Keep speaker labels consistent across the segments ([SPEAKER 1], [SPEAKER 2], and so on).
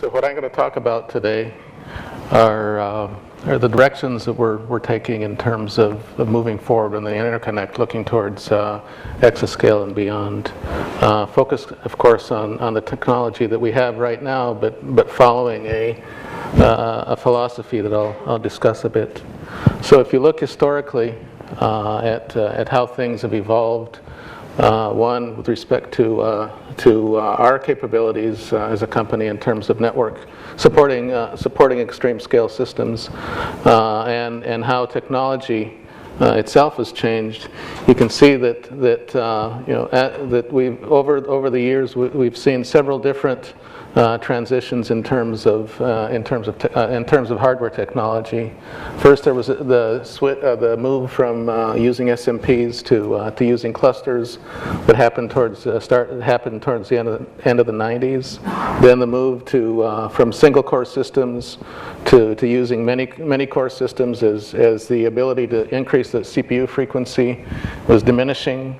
[SPEAKER 1] So what I'm going to talk about today are the directions that we're taking in terms of moving forward in the interconnect, looking towards exascale and beyond. Focused, of course, on the technology that we have right now, but following a philosophy that I'll discuss a bit. So if you look historically at how things have evolved, one, with respect to our capabilities as a company in terms of network supporting extreme scale systems, and how technology itself has changed. You can see that we've over the years we've seen several different transitions in terms of hardware technology. First, there was the move from using SMPs to using clusters that happened towards the end of the 90s. Then the move from single core systems to using many core systems as the ability to increase the CPU frequency was diminishing.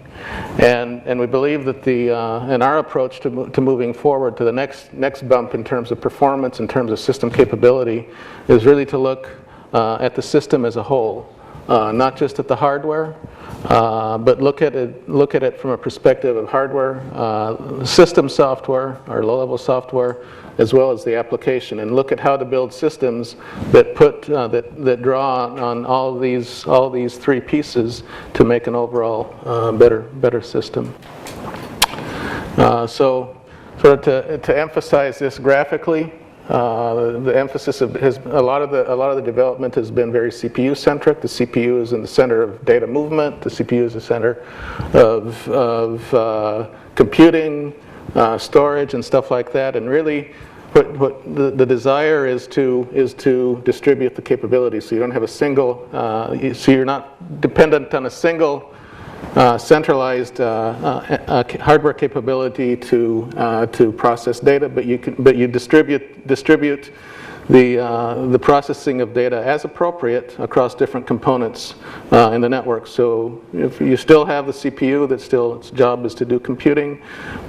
[SPEAKER 1] And we believe that in our approach to moving forward to the next bump in terms of performance, in terms of system capability, is really to look at the system as a whole, not just at the hardware, but look at it from a perspective of hardware, system software or low-level software, as well as the application, and look at how to build systems that draw on all these three pieces to make an overall better system. So sort of to emphasize this graphically, the emphasis has a lot of the development has been very CPU centric. The CPU is in the center of data movement. The CPU is the center of computing, storage, and stuff like that. And really, what the desire is to distribute the capabilities, so you don't have a single, so you're not dependent on a single centralized hardware capability to process data, but you distribute the processing of data as appropriate across different components in the network. So if you still have the CPU that still its job is to do computing,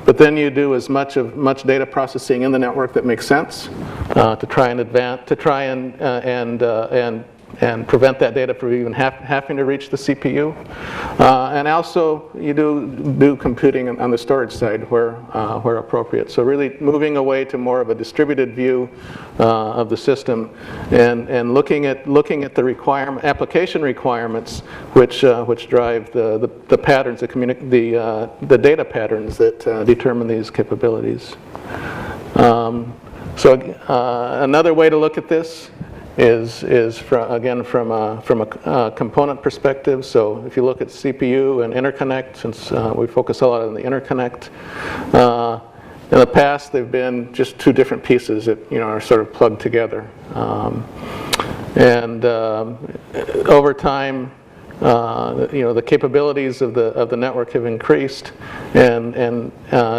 [SPEAKER 1] but then you do as much data processing in the network that makes sense to try and prevent that data from even having to reach the CPU. And also, you do computing on the storage side where appropriate. So really moving away to more of a distributed view of the system, and looking at the application requirements, which drive the patterns, the data patterns that determine these capabilities. Another way to look at this is from a component perspective. So if you look at CPU and interconnect, since we focus a lot on the interconnect, in the past they've been just two different pieces that are sort of plugged together, and over time, the capabilities of the network have increased, and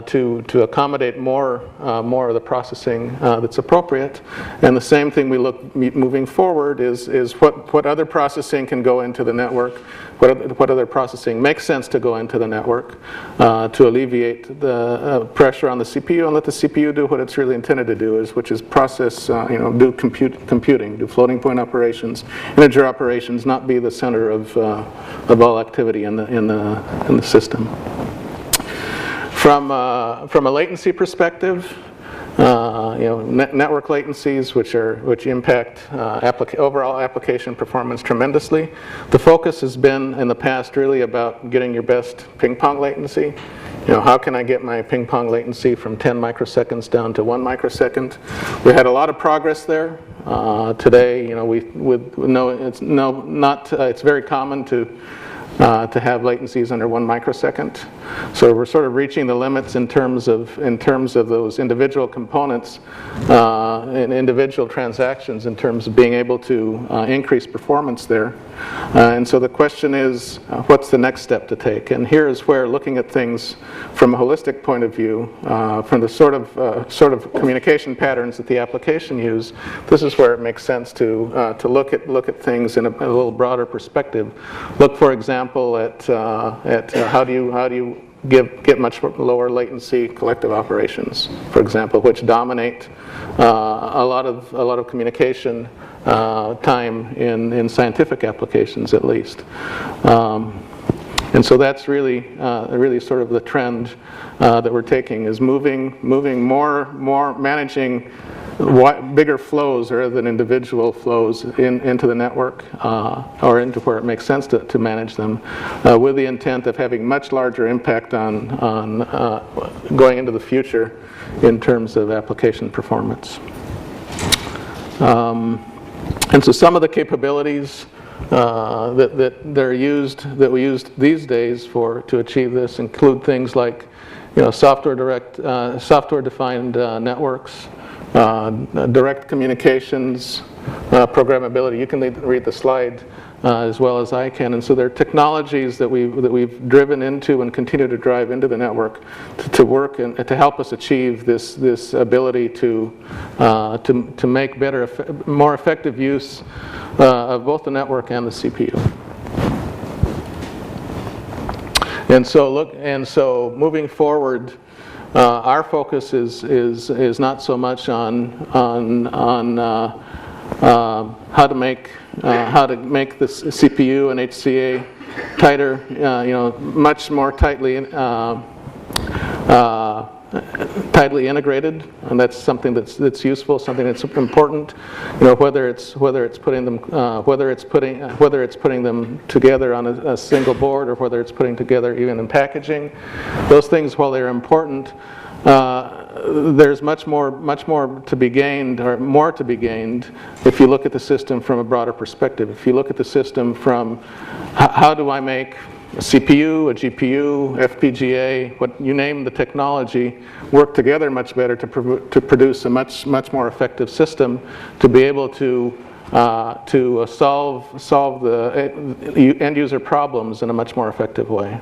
[SPEAKER 1] to accommodate more of the processing that's appropriate. And the same thing we look moving forward is what other processing can go into the network, what other processing makes sense to go into the network to alleviate the pressure on the CPU and let the CPU do what it's really intended to do, which is process, do computing, do floating point operations, integer operations, not be the center of all activity in the system. From a latency perspective, network latencies, which impact overall application performance tremendously. The focus has been in the past really about getting your best ping pong latency. How can I get my ping pong latency from 10 microseconds down to 1 microsecond? We had a lot of progress there. Today, it's very common to have latencies under 1 microsecond. So we're sort of reaching the limits in terms of those individual components and individual transactions in terms of being able to increase performance there. And so the question is, what's the next step to take? And here is where looking at things from a holistic point of view, from the sort of communication patterns that the application use, this is where it makes sense to look at things in a little broader perspective. Look, for example, at how do you get much lower latency collective operations, for example, which dominate a lot of communication time in scientific applications, at least. And so that's really sort of the trend that we're taking, is moving more managing bigger flows rather than individual flows into the network or into where it makes sense to manage them, with the intent of having much larger impact on going into the future in terms of application performance. And so some of the capabilities that we use these days to achieve this include things like, software-defined networks, direct communications, programmability. You can read the slide as well as I can. And so there are technologies that we've driven into and continue to drive into the network to work and to help us achieve this ability to make more effective use of both the network and the CPU. And so moving forward, our focus is not so much on how to make the CPU and HCA tighter, much more tightly integrated, and that's something that's useful, something that's important. Whether it's putting them together on a single board, or whether it's putting together even in packaging. Those things, while they're important, there's much more to be gained, or more to be gained, if you look at the system from a broader perspective. If you look at the system from how do I make a CPU, a GPU, FPGA, what you name the technology, work together much better to produce a much more effective system, to be able to solve the end user problems in a much more effective way.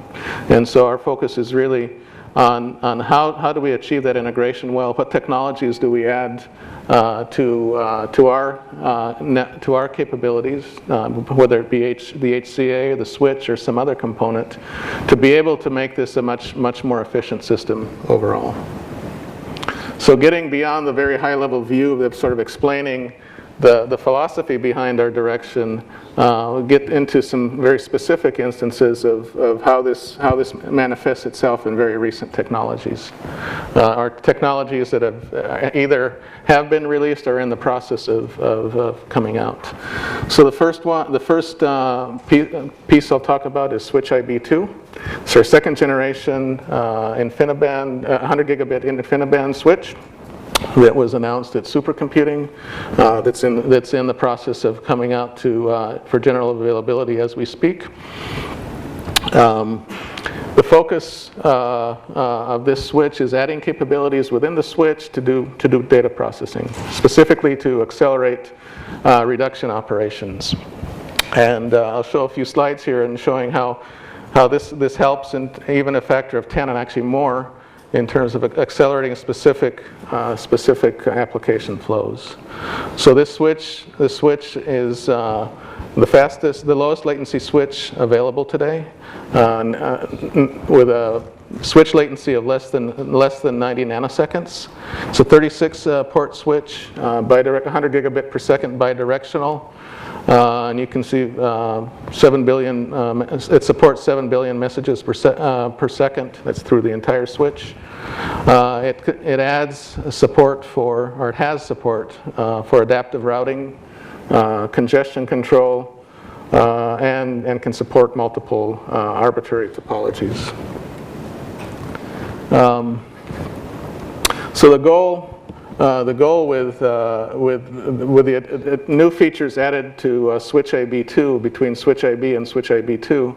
[SPEAKER 1] And so our focus is really on how do we achieve that integration well? What technologies do we add to our capabilities, whether it be the HCA, the switch, or some other component, to be able to make this a much more efficient system overall. So getting beyond the very high level view of sort of explaining the philosophy behind our direction, we'll get into some very specific instances of how this manifests itself in very recent technologies, or technologies that either have been released or are in the process of coming out. So the first piece I'll talk about is switch IB2. It's our second generation InfiniBand, 100 gigabit InfiniBand switch that was announced at Supercomputing, that's in the process of coming out for general availability as we speak. The focus of this switch is adding capabilities within the switch to do data processing, specifically to accelerate reduction operations. And I'll show a few slides here and showing how this helps in even a factor of 10 and actually more in terms of accelerating specific application flows. So this switch is the lowest latency switch available today, with a switch latency of less than 90 nanoseconds. It's a 36 port switch, 100 gigabit per second bidirectional. And you can see 7 billion, it supports 7 billion messages per second. That's through the entire switch. It adds support it has support for adaptive routing, congestion control, and can support multiple arbitrary topologies. So the goal with the new features added to switch IB2, between switch IB and switch IB2,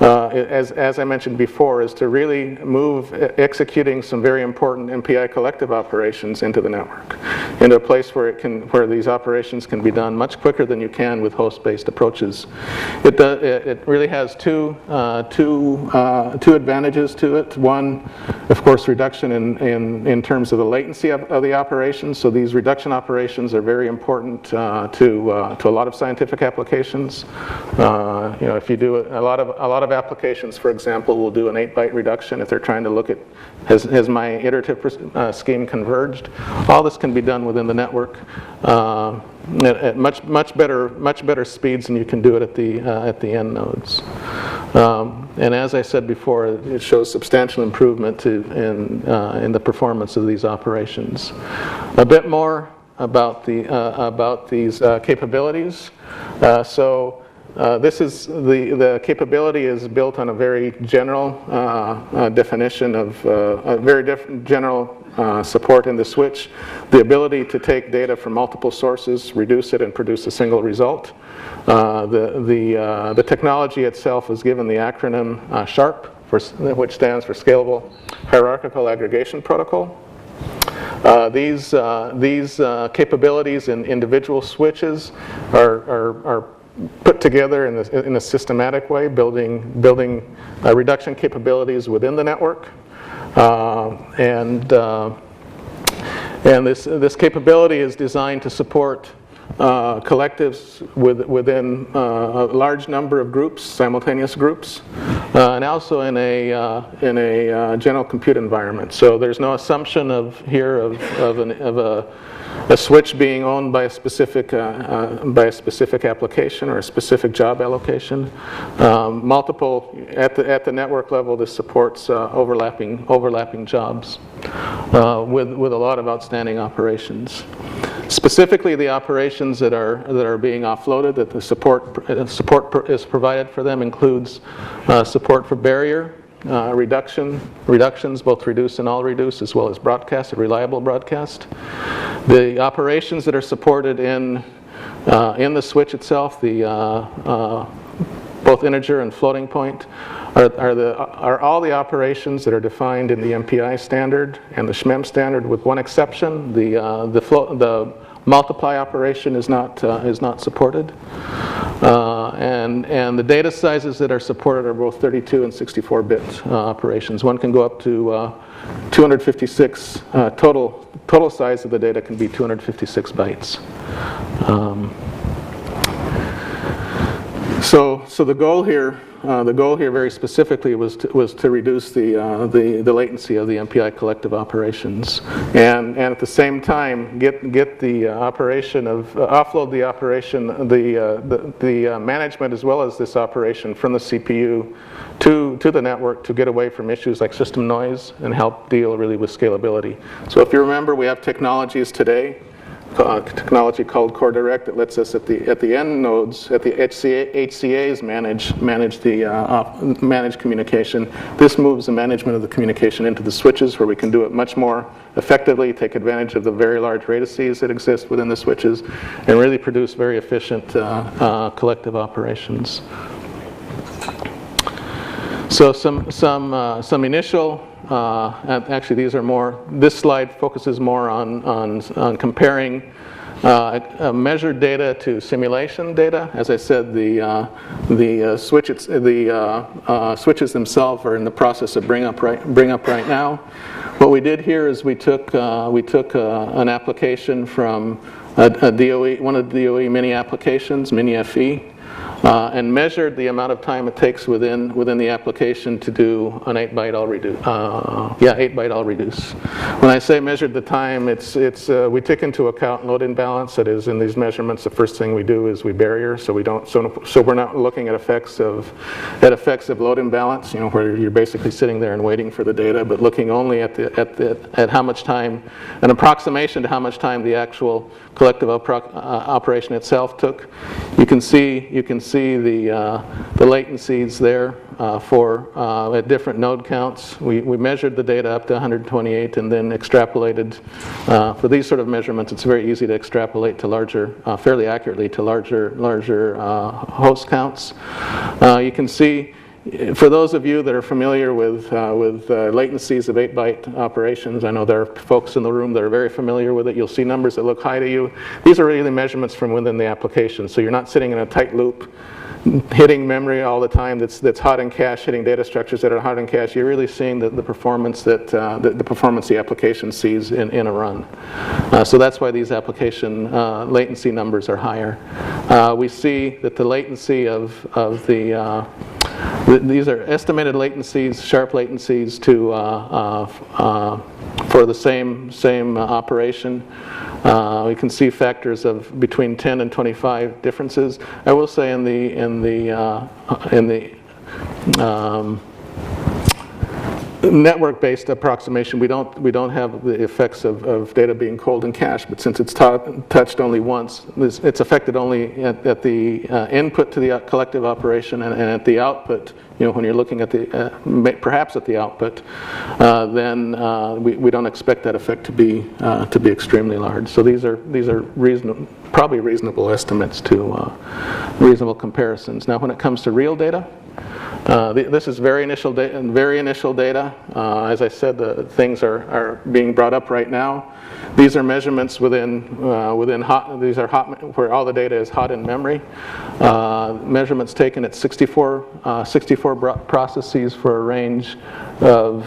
[SPEAKER 1] as I mentioned before, is to really move executing some very important MPI collective operations into the network, into a place where these operations can be done much quicker than you can with host-based approaches. It really has two advantages to it. One, of course, reduction in terms of the latency of the operations. So these reduction operations are very important to a lot of scientific applications. If you do a lot of of applications, for example, will do an 8-byte reduction if they're trying to look at, has my iterative scheme converged? All this can be done within the network at much better speeds than you can do it at the end nodes. And as I said before, it shows substantial improvement in the performance of these operations. A bit more about these capabilities. This is the capability is built on a very general definition of a very general support in the switch. The ability to take data from multiple sources, reduce it, and produce a single result. The technology itself is given the acronym SHARP, which stands for Scalable Hierarchical Aggregation Protocol. These capabilities in individual switches are put together in a systematic way, building reduction capabilities within the network, and this capability is designed to support collectives within a large number of groups, simultaneous groups, and also in a general compute environment. So there's no assumption of a switch being owned by a specific application or a specific job allocation. Multiple at the network level, this supports overlapping jobs with a lot of outstanding operations. Specifically, the operations that are being offloaded, that the support is provided for them, includes support for barrier reductions, both reduce and all reduce, as well as broadcast, reliable broadcast. The operations that are supported in the switch itself, both integer and floating point, are all the operations that are defined in the MPI standard and the SHMEM standard, with one exception. The multiply operation is not supported, and the data sizes that are supported are both 32 and 64-bit operations. One can go up to 256. Total size of the data can be 256 bytes. So the goal here very specifically was to reduce the latency of the MPI collective operations, and at the same time get the operation of offload the operation, the management as well as this operation from the CPU to the network, to get away from issues like system noise and help deal really with scalability. So if you remember, we have technologies today. Technology called Core Direct that lets us at the end nodes, at the HCAs manage communication. This moves the management of the communication into the switches, where we can do it much more effectively, take advantage of the very large radices that exist within the switches, and really produce very efficient collective operations. So some initial. Actually, these are more. This slide focuses more on comparing measured data to simulation data. As I said, the switches themselves are in the process of bring up right now. What we did here is we took an application from a DOE, one of the DOE mini applications, mini FE. And measured the amount of time it takes within the application to do an 8-byte all reduce. 8-byte all reduce. When I say measured the time, we take into account load imbalance. That is, in these measurements, the first thing we do is we barrier, so we're not looking at effects of load imbalance, where you're basically sitting there and waiting for the data, but looking only at how much time, an approximation to how much time the actual collective operation itself took. You can see the latencies there at different node counts. We measured the data up to 128 and then extrapolated. For these sort of measurements, it's very easy to extrapolate to fairly accurately to larger host counts. You can see, for those of you that are familiar with latencies of 8-byte operations, I know there are folks in the room that are very familiar with it. You'll see numbers that look high to you. These are really the measurements from within the application. So you're not sitting in a tight loop, hitting memory all the time that's hot in cache, hitting data structures that are hot in cache. You're really seeing the performance the application sees in a run. So that's why these application latency numbers are higher. We see that the latency of the These are estimated latencies, sharp latencies for the same operation. We can see factors of between 10 and 25 differences. I will say in the network-based approximation, we don't have the effects of data being cold and cached, but since it's touched only once, it's affected only at the input to the collective operation and at the output. When you're looking at the perhaps at the output, then we don't expect that effect to be extremely large. So these are probably reasonable estimates to reasonable comparisons. Now, when it comes to real data. This is very initial data. As I said, the things are being brought up right now. These are measurements within hot. These are hot, where all the data is hot in memory. Measurements taken at 64 processes for a range of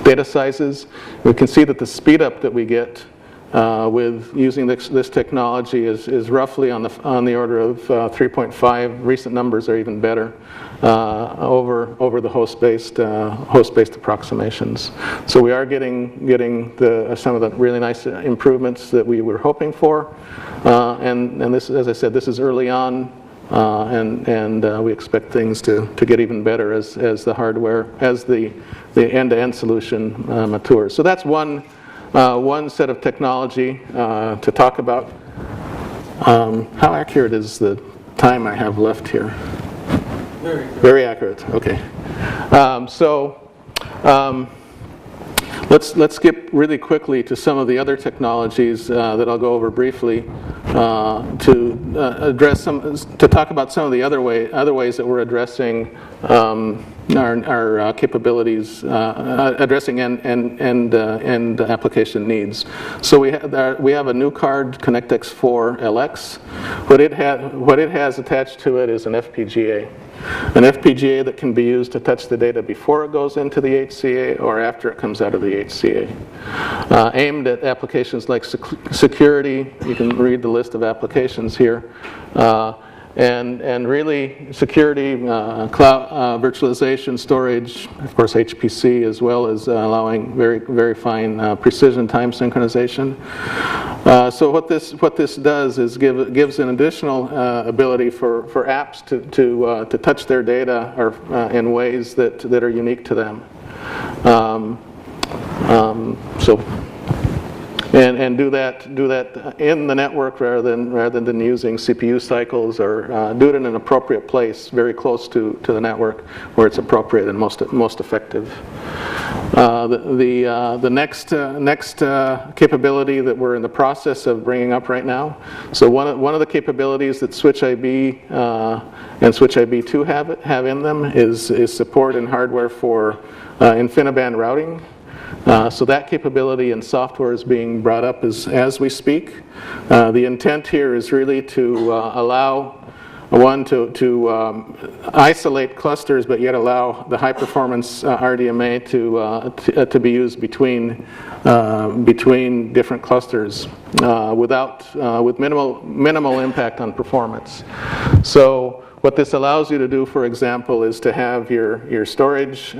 [SPEAKER 1] data sizes. We can see that the speed up that we get with using this technology is roughly on the order of 3.5. Recent numbers are even better over the host-based approximations. So we are getting some of the really nice improvements that we were hoping for, and this, as I said, this is early on. And we expect things to get even better as the hardware, as the end-to-end solution matures. So that's one set of technology to talk about. How accurate is the time I have left here? Very accurate. Okay. Let's skip really quickly to some of the other technologies that I'll go over briefly to talk about some of the other ways that we're addressing our capabilities, addressing end application needs. So we have a new card, ConnectX-4 LX. What it has attached to it is an FPGA. An FPGA that can be used to touch the data before it goes into the HCA or after it comes out of the HCA. Aimed at applications like security. You can read the list of applications here. And really security, cloud virtualization, storage, of course HPC, as well as allowing very fine precision time synchronization. So what this does is gives an additional ability for apps to touch their data or in ways that are unique to them. And do that in the network rather than using CPU cycles, or do it in an appropriate place, very close to the network where it's appropriate and most effective. The next capability that we're in the process of bringing up right now. So one of the capabilities that Switch IB and Switch IB2 have in them is support in hardware for InfiniBand routing. So that capability and software is being brought up as we speak. The intent here is really to allow one to isolate clusters, but yet allow the high performance RDMA to be used between different clusters with minimal impact on performance. So what this allows you to do, for example, is to have your storage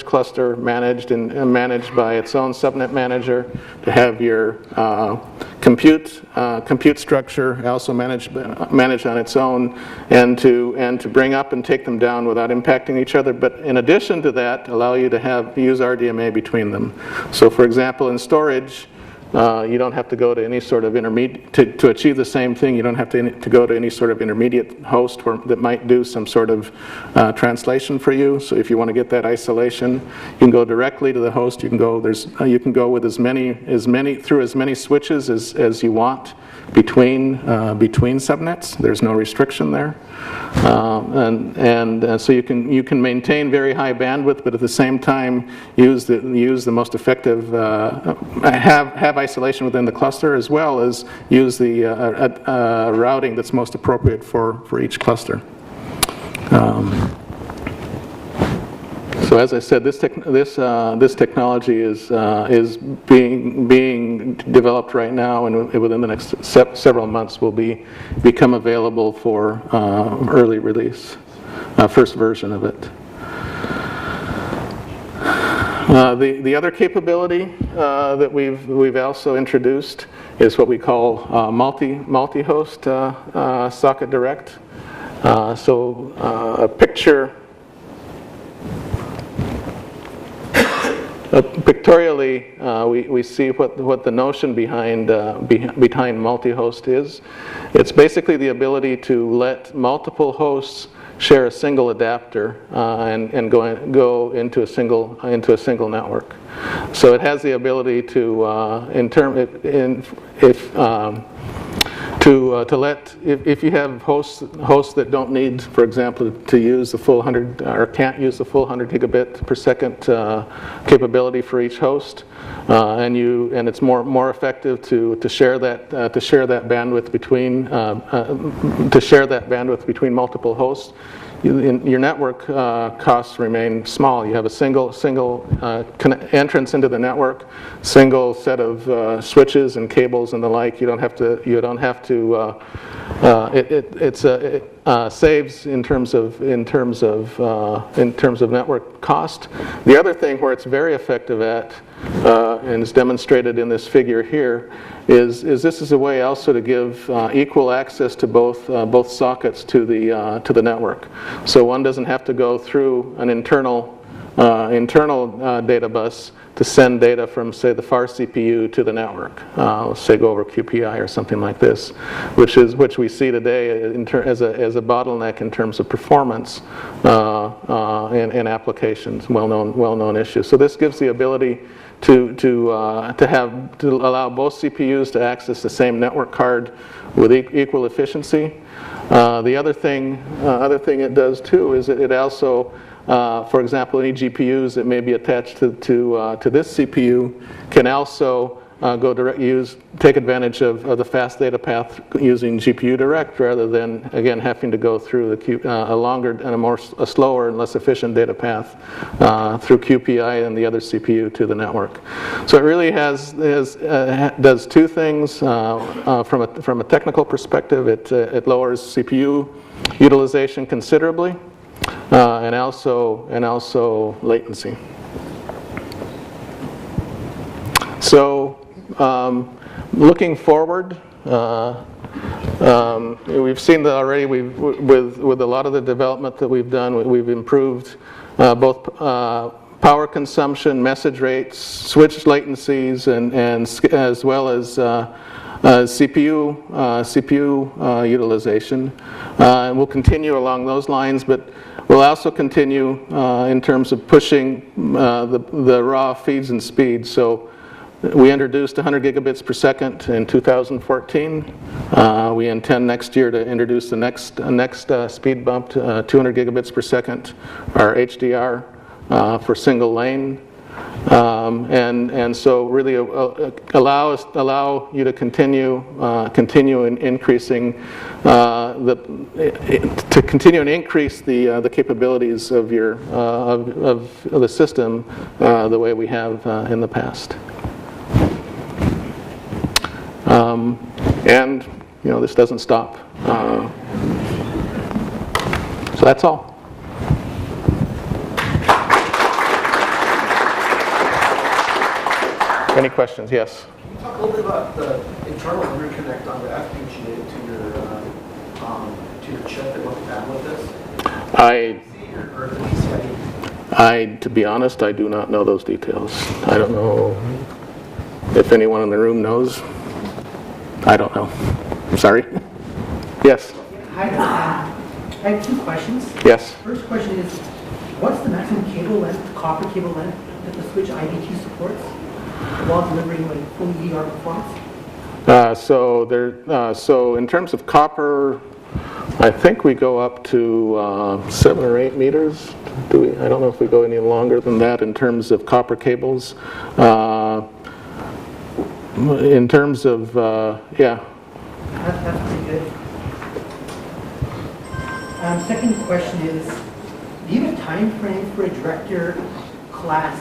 [SPEAKER 1] cluster managed by its own subnet manager, to have your compute structure also managed on its own, and to bring up and take them down without impacting each other. But in addition to that, allow you to use RDMA between them. So, for example, in storage, you don't have to go to any sort of intermediate, to achieve the same thing, you don't have to go to any sort of intermediate host that might do some sort of translation for you. So if you want to get that isolation, you can go directly to the host. You can go with as many through as many switches as you want between subnets. There's no restriction there, and so you can maintain very high bandwidth, but at the same time use the most effective have isolation within the cluster, as well as use the routing that's most appropriate for each cluster. So as I said, this technology is being developed right now, and within the next several months will become available for early release, first version of it. The other capability that we've also introduced is what we call multi-host socket direct. Pictorially, we see what the notion behind multi-host is. It's basically the ability to let multiple hosts share a single adapter and go into a single network. So it has the ability to let, if you have hosts that don't need, for example, to use the full 100 or can't use the full 100 gigabit per second capability for each host, and it's more effective to share that bandwidth between multiple hosts. Your network costs remain small. You have a single entrance into the network, single set of switches and cables and the like. You don't have to. It saves in terms of network cost. The other thing where it's very effective at, and is demonstrated in this figure here, is this is a way also to give equal access to both sockets to the network. So one doesn't have to go through an internal data bus to send data from, say, the far CPU to the network. Let's say go over QPI or something like this, which we see today as a bottleneck in terms of performance in applications, well-known issue. So this gives the ability to allow both CPUs to access the same network card with equal efficiency. The other thing it does too is it also, for example, any GPUs that may be attached to this CPU can also take advantage of the fast data path using GPU direct, rather than again having to go through a longer and a slower and less efficient data path through QPI and the other CPU to the network. So it really does two things from a technical perspective. It lowers CPU utilization considerably, and also latency. So looking forward, we've seen that already. With a lot of the development that we've done, we've improved both power consumption, message rates, switch latencies, and as well as CPU utilization. And we'll continue along those lines, but we'll also continue in terms of pushing the raw feeds and speeds. So we introduced 100 gigabits per second in 2014. We intend next year to introduce the next speed bump to 200 gigabits per second, our HDR for single lane. And so really allow you to continue in increasing increase the capabilities of the system the way we have in the past. And this doesn't stop. So that's all. Any questions? Yes.
[SPEAKER 2] Can you talk a little bit about the internal interconnect on the FPGA to your chip and what the bandwidth is?
[SPEAKER 1] To be honest, I do not know those details. I don't know if anyone in the room knows. I don't know. Sorry. Yes.
[SPEAKER 3] Hi, I have two questions.
[SPEAKER 1] Yes.
[SPEAKER 3] First question is, what's the maximum cable length, copper cable length, that the switch IB2 supports while delivering like full EDR performance?
[SPEAKER 1] So in terms of copper, I think we go up to 7 or 8 meters. I don't know if we go any longer than that in terms of copper cables. In terms of, yeah.
[SPEAKER 3] That's pretty good. Second question is, Do you have a time frame for a director class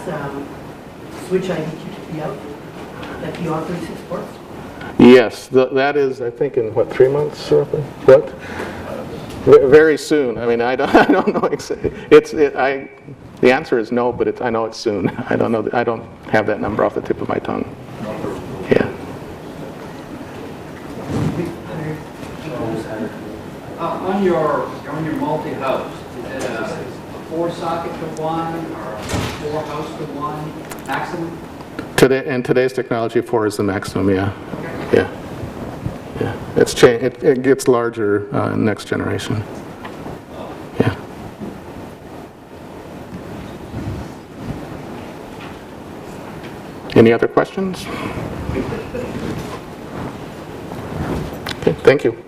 [SPEAKER 3] switch IB2 to be out that beyond 36 ports?
[SPEAKER 1] Yes, that is, I think, in what, 3 months roughly? What? Very soon. I mean, I don't know. The answer is no, but I know it's soon. I don't know. I don't have that number off the tip of my tongue. Yeah.
[SPEAKER 4] On your multi-host, is it a 4-socket to 1 or a 4-host to 1 maximum?
[SPEAKER 1] In today's technology, 4 is the maximum. Yeah.
[SPEAKER 4] Okay.
[SPEAKER 1] Yeah. Yeah. It gets larger next generation. Yeah. Any other questions? Okay. Thank you.